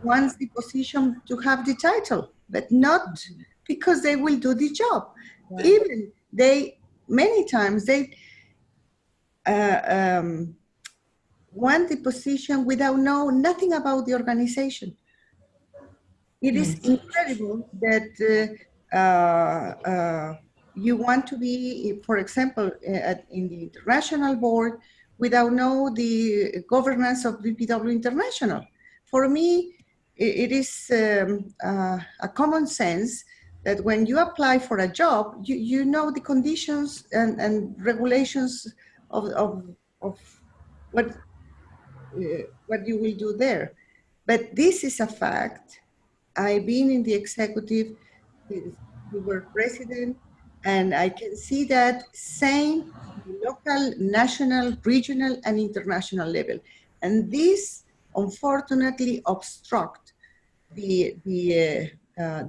want the position to have the title, but not because they will do the job. Right. Even they, many times they want the position without know nothing about the organization. It is incredible that you want to be, for example, in the international board without know the governance of BPW International. For me, it is a common sense that when you apply for a job, you know the conditions and regulations of what you will do there. But this is a fact. I've been in the executive since we were president, and I can see that same local, national, regional, and international level. And this, unfortunately, obstruct the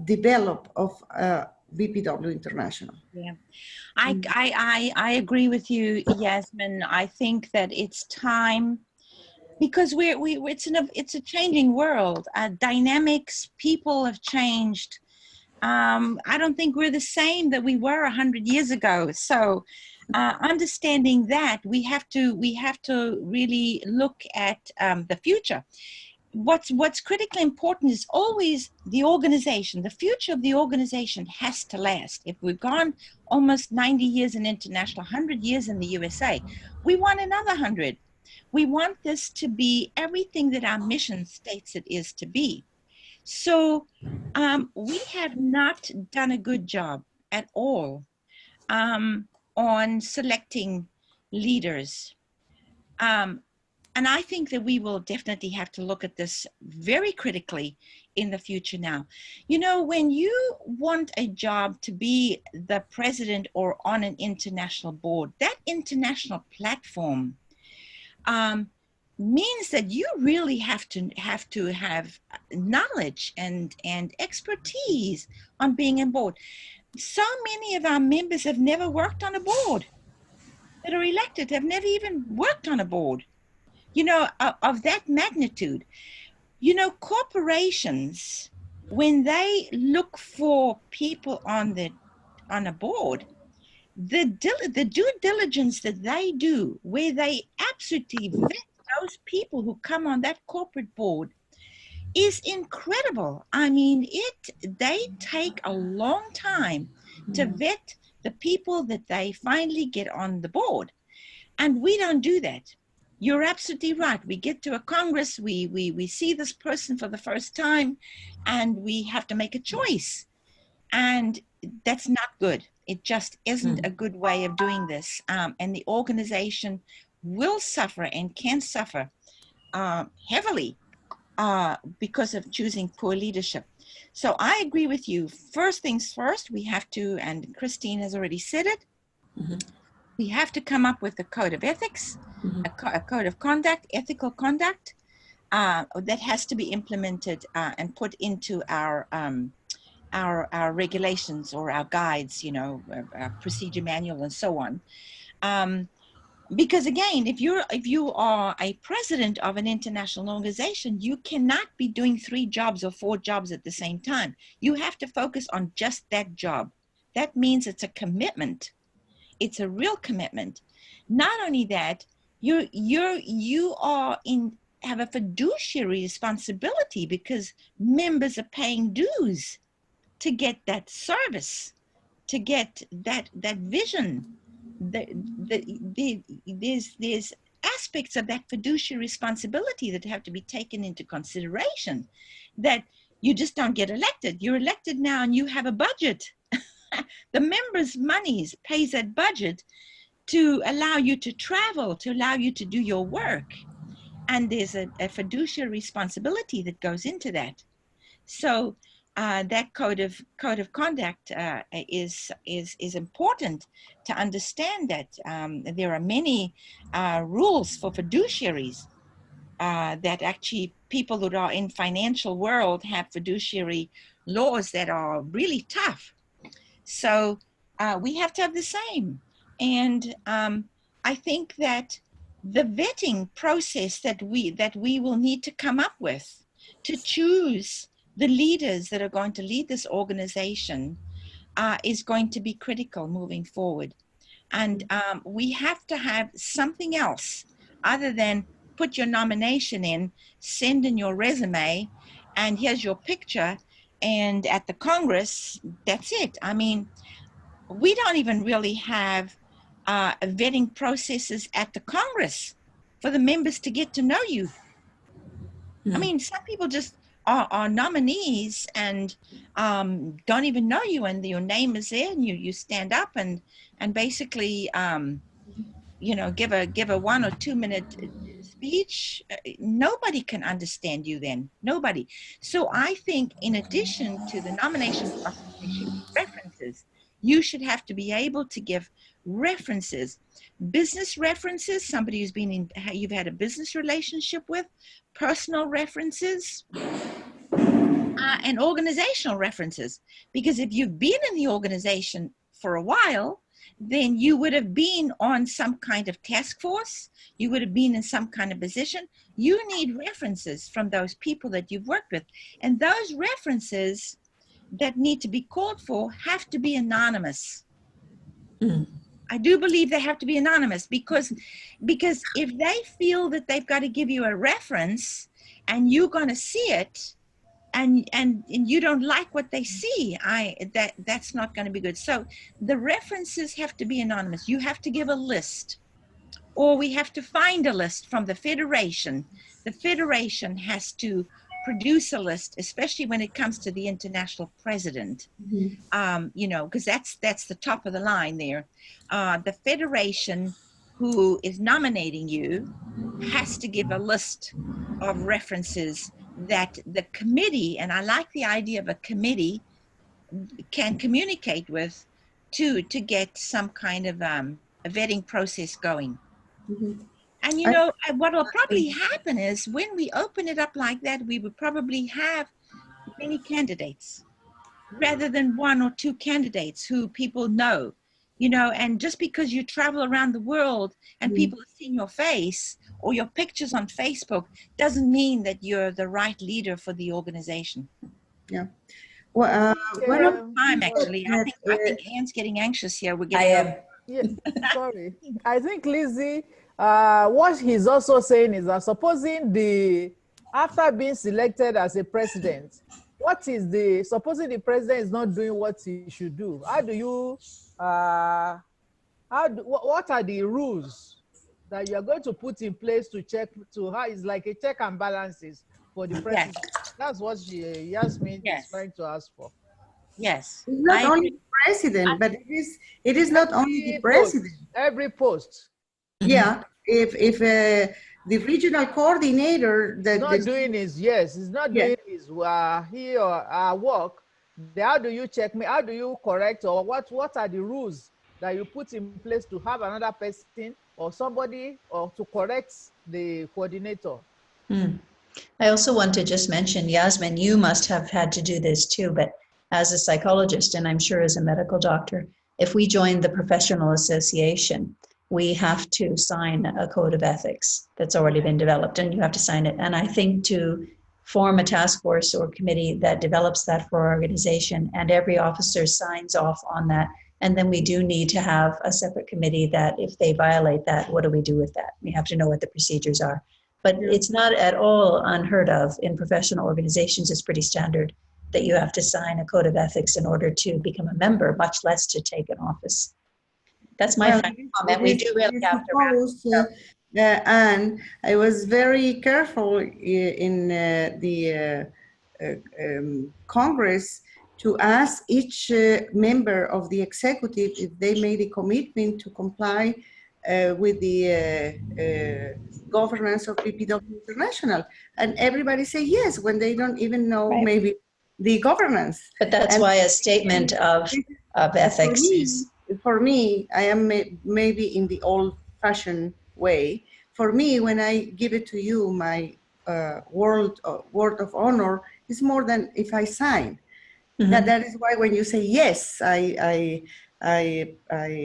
develop of BPW International. Yeah, I agree with you, Yasmin. I think that it's time, because it's a changing world. Dynamics, people have changed. I don't think we're the same that we were 100 years ago. So understanding that, we have to really look at the future. What's critically important is always the organization. The future of the organization has to last. If we've gone almost 90 years in international, 100 years in the USA, we want another 100. We want this to be everything that our mission states it is to be. So we have not done a good job at all on selecting leaders. And I think that we will definitely have to look at this very critically in the future now. You know, when you want a job to be the president or on an international board, that international platform means that you really have to have knowledge and expertise on being on board. So many of our members have never worked on a board that are elected, have never even worked on a board, you know, of that magnitude. You know, corporations, when they look for people on a board, the due diligence that they do, where they absolutely vet those people who come on that corporate board, is incredible. I mean, they take a long time to vet the people that they finally get on the board. And we don't do that. You're absolutely right. We get to a Congress, we see this person for the first time, and we have to make a choice. And that's not good. It just isn't a good way of doing this. And the organization will suffer and can suffer heavily because of choosing poor leadership. So I agree with you. First things first, we have to, and Christine has already said it, we have to come up with a code of ethics, a code of conduct, ethical conduct, that has to be implemented and put into our regulations or our guides, our procedure manual and so on. Because again, if you are a president of an international organization, you cannot be doing 3 jobs or 4 jobs at the same time. You have to focus on just that job. That means it's a commitment. It's a real commitment. Not only that, you have a fiduciary responsibility because members are paying dues to get that service, to get that vision. There's aspects of that fiduciary responsibility that have to be taken into consideration, that you just don't get elected. You're elected now and you have a budget. The members' monies pays that budget to allow you to travel, to allow you to do your work. And there's a fiduciary responsibility that goes into that. So that code of conduct is important to understand that there are many rules for fiduciaries, that actually people that are in financial world have fiduciary laws that are really tough. So we have to have the same. And I think that the vetting process that we will need to come up with to choose the leaders that are going to lead this organization is going to be critical moving forward. And we have to have something else other than put your nomination in, send in your resume, and here's your picture. And at the Congress, that's it. I mean, we don't even really have vetting processes at the Congress for the members to get to know you. I mean, some people just are nominees and don't even know you, and your name is there, and you stand up and basically give a 1 or 2 minute speech. Nobody can understand you then. Nobody. So I think in addition to the nomination process, there should be references. You should have to be able to give references, business references, somebody who's been you've had a business relationship with, personal references, and organizational references. Because if you've been in the organization for a while, then you would have been on some kind of task force. You would have been in some kind of position. You need references from those people that you've worked with. And those references that need to be called for have to be anonymous. I do believe they have to be anonymous because if they feel that they've got to give you a reference and you're going to see it, and you don't like what they see, that's not going to be good. So the references have to be anonymous. You have to give a list, or we have to find a list from the Federation. The Federation has to produce a list, especially when it comes to the international president, because that's the top of the line there. The Federation who is nominating you has to give a list of references that the committee, and I like the idea of a committee, can communicate with to get some kind of a vetting process going. And what will probably happen is when we open it up like that, we would probably have many candidates rather than 1 or 2 candidates who people know, and just because you travel around the world and people have seen your face or your pictures on Facebook doesn't mean that you're the right leader for the organization. Yeah. Well, time actually. I think Anne's getting anxious here. We're getting. I am. Yeah, sorry. I think Lizzie, what he's also saying is that supposing after being selected as a president, supposing the president is not doing what he should do, what are the rules that you're going to put in place to check how it's like a check and balances for the president? Yes. That's what Yasmin is trying to ask for. Yes. It's not only the president, but it is not only the president. Every post. Yeah. If the regional coordinator He's that not doing his, yes, he's not doing his he or work. How do you check me? How do you correct, or what are the rules that you put in place to have another person or somebody or to correct the coordinator? I also want to just mention, Yasmin, you must have had to do this too, but as a psychologist, and I'm sure as a medical doctor, if we join the professional association, we have to sign a code of ethics that's already been developed, and you have to sign it. And I think to form a task force or committee that develops that for our organization, and every officer signs off on that, and then we do need to have a separate committee that if they violate that, what do we do with that? We have to know what the procedures are. But it's not at all unheard of in professional organizations. It's pretty standard that you have to sign a code of ethics in order to become a member, much less to take an office. That's my final comment. We do really have to wrap it up. And I was very careful in the Congress to ask each member of the executive if they made a commitment to comply with the governance of BPW International. And everybody say yes when they don't even know maybe the governance. But that's why a statement of ethics is... For me, I am maybe in the old-fashioned way. For me, when I give it to you, my word of honor is more than if I sign. That is why when you say yes, I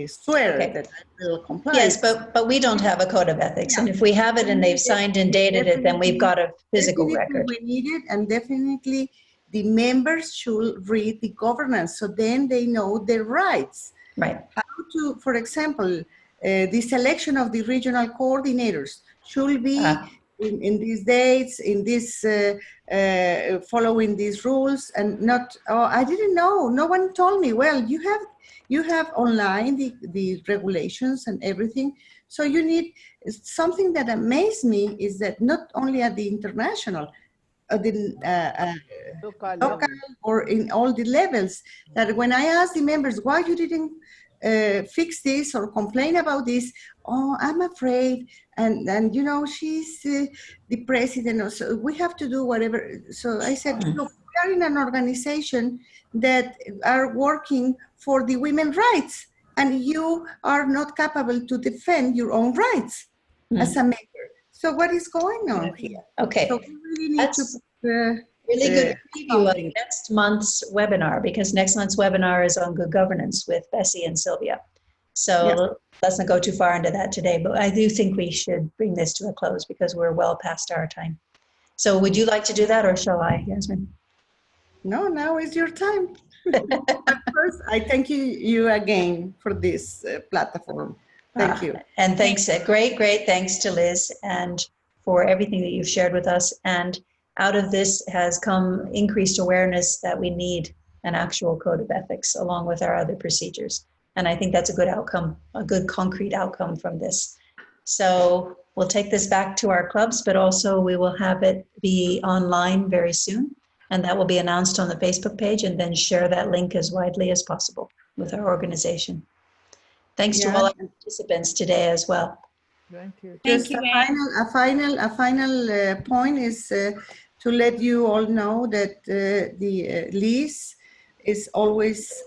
swear that I will comply. Yes, but we don't have a code of ethics, and if we have it and they've signed and dated it, then we've got a physical record. We need it, and definitely the members should read the governance, so then they know their rights. Right. How to, for example, the selection of the regional coordinators should be in these dates, in this following these rules, and not. Oh, I didn't know. No one told me. Well, you have online the regulations and everything. So you need something that amazed me is that not only at the international, local or in all the levels, that when I asked the members why you didn't fix this or complain about this, oh, I'm afraid, and you know, she's the president, so we have to do whatever. So I said, look, we are in an organization that are working for the women's rights, and you are not capable to defend your own rights as a member. So what is going on here? Okay, so we really need to really good preview of next month's webinar, because next month's webinar is on good governance with Bessie and Sylvia. So let's not go too far into that today, but I do think we should bring this to a close because we're well past our time. So would you like to do that, or shall I, Yasmin? No, now is your time. But first, I thank you again for this platform. Thank you. And thanks, great thanks to Liz and for everything that you've shared with us. And out of this has come increased awareness that we need an actual code of ethics along with our other procedures. And I think that's a good outcome, a good concrete outcome from this. So we'll take this back to our clubs, but also we will have it be online very soon. And that will be announced on the Facebook page, and then share that link as widely as possible with our organization. Thanks to all our participants today as well. Thank you. Just a final point is to let you all know that the Liz is always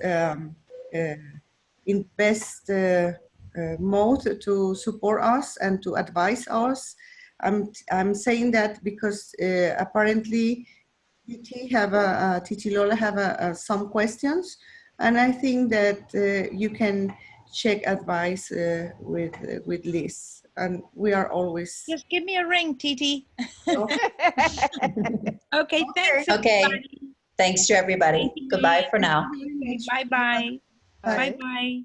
in best mode to support us and to advise us. I'm saying that because apparently Titi Lola have some questions, and I think that you can check advice with Liz, and we are always. Just give me a ring, Titi. Okay. Okay, thanks. Okay, thanks to everybody. Goodbye for now. Bye-bye. Bye. Bye-bye.